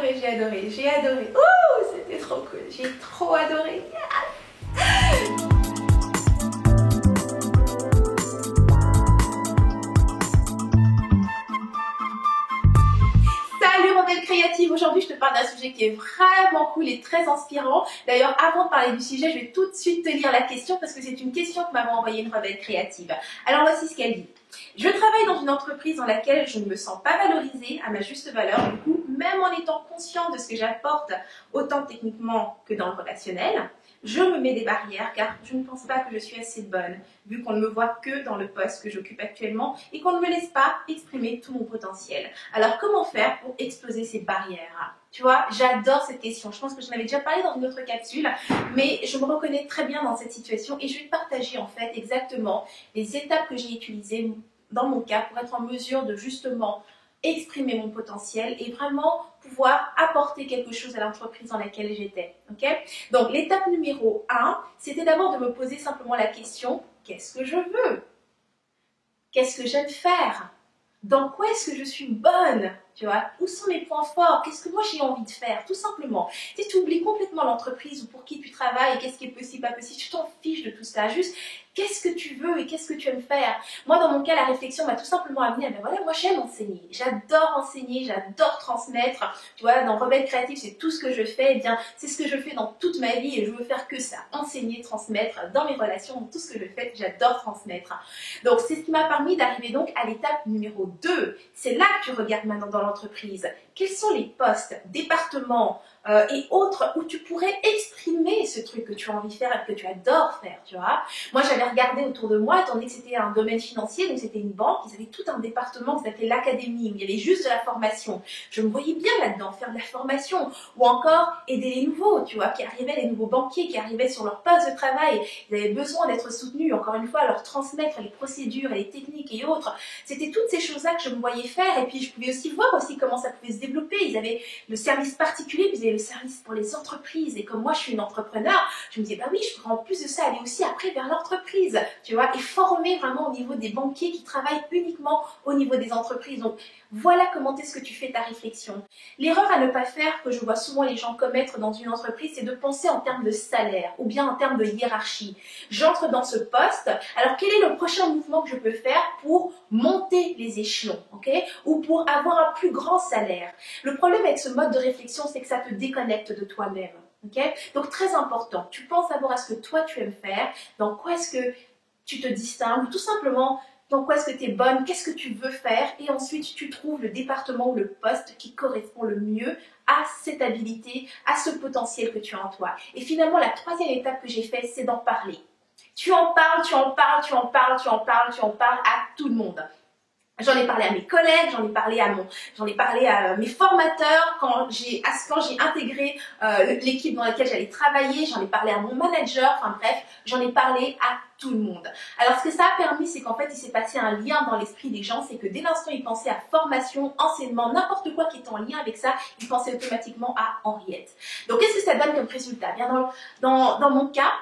adoré, j'ai adoré, j'ai adoré. Ouh, c'était trop cool, j'ai trop adoré. Salut rebelle créative, aujourd'hui je te parle d'un sujet qui est vraiment cool et très inspirant. D'ailleurs avant de parler du sujet, je vais tout de suite te lire la question parce que c'est une question que m'avait envoyée une rebelle créative. Alors voici ce qu'elle dit. Je travaille dans une entreprise dans laquelle je ne me sens pas valorisée à ma juste valeur. Du coup, même en étant consciente de ce que j'apporte, autant techniquement que dans le relationnel, je me mets des barrières car je ne pense pas que je suis assez bonne, vu qu'on ne me voit que dans le poste que j'occupe actuellement et qu'on ne me laisse pas exprimer tout mon potentiel. Alors comment faire pour exploser ces barrières? Tu vois, j'adore cette question. Je pense que j'en avais déjà parlé dans une autre capsule, mais je me reconnais très bien dans cette situation et je vais te partager en fait exactement les étapes que j'ai utilisées dans mon cas pour être en mesure de justement exprimer mon potentiel et vraiment pouvoir apporter quelque chose à l'entreprise dans laquelle j'étais. Okay? Donc l'étape numéro 1, c'était d'abord de me poser simplement la question, qu'est-ce que je veux? Qu'est-ce que j'aime faire? Dans quoi est-ce que je suis bonne? Tu vois, où sont mes points forts? Qu'est-ce que moi j'ai envie de faire? Tout simplement. Si tu oublies complètement l'entreprise ou pour qui tu travailles, qu'est-ce qui est possible, pas possible, tu t'en fiches de tout ça. Juste, qu'est-ce que tu veux et qu'est-ce que tu aimes faire? Moi, dans mon cas, la réflexion m'a tout simplement amené à ben voilà, moi j'aime enseigner. J'adore enseigner, j'adore transmettre. Tu vois, dans Rebelle Créative, c'est tout ce que je fais. Eh bien, c'est ce que je fais dans toute ma vie et je veux faire que ça. Enseigner, transmettre, dans mes relations, dans tout ce que je fais, j'adore transmettre. Donc, c'est ce qui m'a permis d'arriver donc à l'étape numéro 2. C'est là que tu regardes maintenant dans l'entreprise. Quels sont les postes, départements et autres où tu pourrais exprimer ce truc que tu as envie de faire et que tu adores faire, tu vois. Moi, j'avais regardé autour de moi, étant donné que c'était un domaine financier, donc c'était une banque, ils avaient tout un département qui s'appelait l'académie, où il y avait juste de la formation. Je me voyais bien là-dedans, faire de la formation, ou encore aider les nouveaux, tu vois, qui arrivaient, les nouveaux banquiers qui arrivaient sur leur poste de travail, ils avaient besoin d'être soutenus, encore une fois, leur transmettre les procédures et les techniques et autres. C'était toutes ces choses-là que je me voyais faire, et puis je pouvais aussi voir aussi comment ça pouvait se développer. Ils avaient le service particulier, puis ils avaient le service pour les entreprises, et comme moi je suis une entrepreneur, je me disais, bah oui, je pourrais en plus de ça aller aussi après vers l'entreprise, tu vois, et former vraiment au niveau des banquiers qui travaillent uniquement au niveau des entreprises. Donc voilà comment est-ce que tu fais ta réflexion. L'erreur à ne pas faire, que je vois souvent les gens commettre dans une entreprise, c'est de penser en termes de salaire ou bien en termes de hiérarchie. J'entre dans ce poste, alors quel est le prochain mouvement que je peux faire pour monter les échelons, ok, ou pour avoir un plus grand salaire? Le problème avec ce mode de réflexion, c'est que ça te déconnecte de toi-même. Okay? Donc très important, tu penses d'abord à ce que toi tu aimes faire, dans quoi est-ce que tu te distingues, ou tout simplement dans quoi est-ce que tu es bonne, qu'est-ce que tu veux faire, et ensuite tu trouves le département ou le poste qui correspond le mieux à cette habilité, à ce potentiel que tu as en toi. Et finalement, la troisième étape que j'ai faite, c'est d'en parler. Tu en parles, tu en parles, tu en parles, tu en parles, tu en parles à tout le monde. J'en ai parlé à mes collègues, j'en ai parlé à mes formateurs quand j'ai intégré l'équipe dans laquelle j'allais travailler, j'en ai parlé à mon manager, enfin bref, j'en ai parlé à tout le monde. Alors ce que ça a permis, c'est qu'en fait, il s'est passé un lien dans l'esprit des gens, c'est que dès l'instant ils pensaient à formation, enseignement, n'importe quoi qui est en lien avec ça, ils pensaient automatiquement à Henriette. Donc qu'est-ce que ça donne comme résultat? Bien dans mon cas,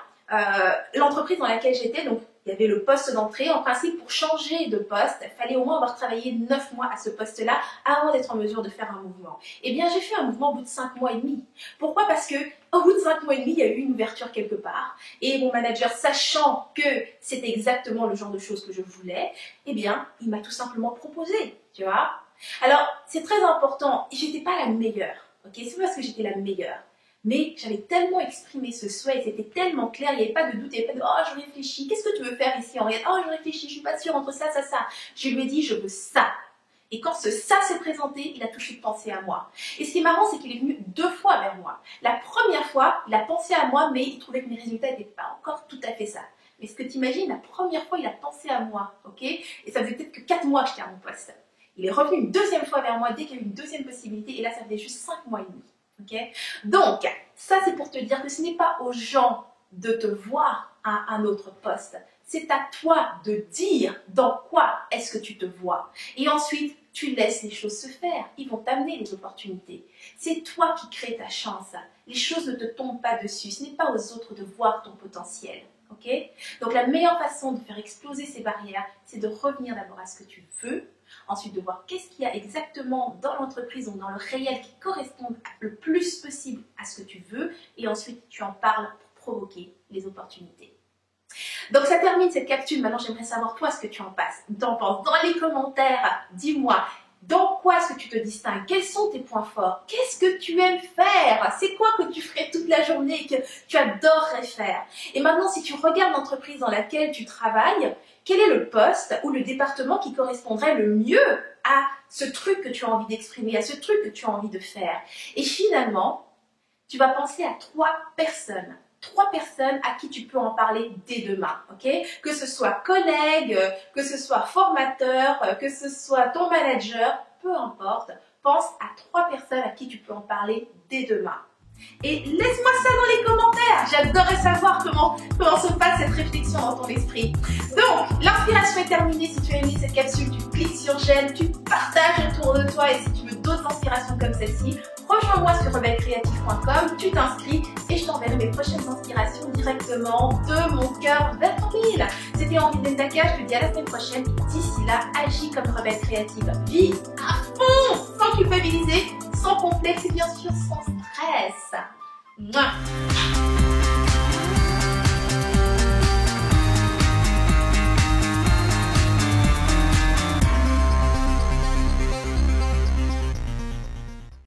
l'entreprise dans laquelle j'étais, donc il y avait le poste d'entrée. En principe, pour changer de poste, il fallait au moins avoir travaillé 9 mois à ce poste-là avant d'être en mesure de faire un mouvement. Eh bien, j'ai fait un mouvement au bout de 5 mois et demi. Pourquoi? Parce que au bout de 5 mois et demi, il y a eu une ouverture quelque part. Et mon manager, sachant que c'était exactement le genre de choses que je voulais, eh bien, il m'a tout simplement proposé, tu vois. Alors, c'est très important. J'étais pas la meilleure, ok? C'est pas parce que j'étais la meilleure. Mais j'avais tellement exprimé ce souhait, c'était tellement clair, il n'y avait pas de doute, il n'y avait pas de « Oh, je réfléchis, qu'est-ce que tu veux faire ici Henriette? Oh, je réfléchis, je suis pas sûre entre ça, ça, ça. » Je lui ai dit « Je veux ça. » Et quand ce « ça » s'est présenté, il a tout de suite pensé à moi. Et ce qui est marrant, c'est qu'il est venu 2 fois vers moi. La première fois, il a pensé à moi, mais il trouvait que mes résultats n'étaient pas encore tout à fait ça. Mais ce que tu imagines, la première fois, il a pensé à moi, ok? Et ça faisait peut-être que 4 mois que j'étais à mon poste. Il est revenu une 2e fois vers moi dès qu'il y a eu une 2e possibilité, et là, ça faisait juste 5 mois et demi. Okay? Donc, ça c'est pour te dire que ce n'est pas aux gens de te voir à un autre poste. C'est à toi de dire dans quoi est-ce que tu te vois. Et ensuite, tu laisses les choses se faire. Ils vont t'amener les opportunités. C'est toi qui crées ta chance. Les choses ne te tombent pas dessus. Ce n'est pas aux autres de voir ton potentiel. Okay? Donc, la meilleure façon de faire exploser ces barrières, c'est de revenir d'abord à ce que tu veux, Ensuite, de voir qu'est-ce qu'il y a exactement dans l'entreprise ou dans le réel qui correspond le plus possible à ce que tu veux. Et ensuite, tu en parles pour provoquer les opportunités. Donc, ça termine cette capsule. Maintenant, j'aimerais savoir toi ce que tu en penses. Dans les commentaires, dis-moi. Dans quoi est-ce que tu te distingues? Quels sont tes points forts? Qu'est-ce que tu aimes faire? C'est quoi que tu ferais toute la journée et que tu adorerais faire? Et maintenant, si tu regardes l'entreprise dans laquelle tu travailles, quel est le poste ou le département qui correspondrait le mieux à ce truc que tu as envie d'exprimer, à ce truc que tu as envie de faire? Et finalement, tu vas penser à 3 personnes. 3 personnes à qui tu peux en parler dès demain, ok? Que ce soit collègue, que ce soit formateur, que ce soit ton manager, peu importe, pense à 3 personnes à qui tu peux en parler dès demain. Et laisse-moi ça dans les commentaires, j'adorerais savoir comment se passe cette réflexion dans ton esprit. Donc, l'inspiration est terminée. Si tu as aimé cette capsule, tu cliques sur j'aime, tu partages autour de toi et si tu veux d'autres inspirations comme celle-ci, rejoins-moi sur rebellecreative.com, tu t'inscris et je t'enverrai mes prochaines inspirations directement de mon cœur vers ton mail. C'était Henri Dendaka, je te dis à la semaine prochaine. D'ici là, agis comme rebelle créative. Vis à fond, sans culpabiliser, sans complexe et bien sûr sans stress. Mouah.